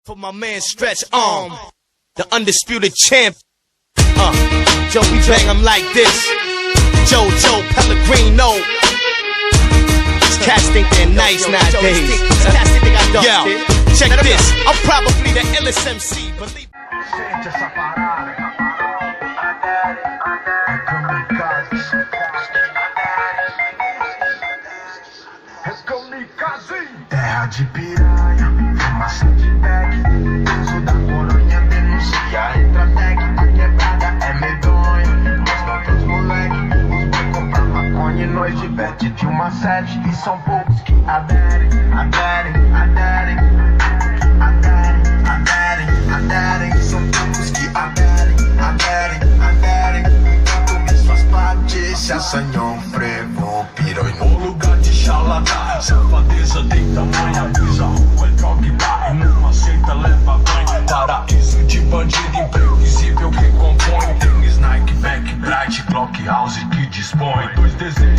For my man Stretch Arm, the undisputed champ. Joe, we bang him like this. Joe Pellegrino. These cats think they're nice nowadays. Yo, check this. I'm probably the illest MC. Believe. Sente essa parada. É kamikaze. Terra de piranha, fumaça de bag. Uso da coronha denuncia. Entra tag, a quebrada é medonha. Mas não tem os moleque. Os vai comprar maconha e nós diverte de uma sede. E são poucos que aderem. São poucos que aderem. Tome suas partes, se assanham, frevo, piranha. O lugar de xalada, safadeza tem tamanho. Avisa, rua é droga e dá. Não aceita, leva banho. Paraíso de bandido imprevisível que compõe. Tem Nike, Back, Bright, Glock House que dispõe. Dois desejos.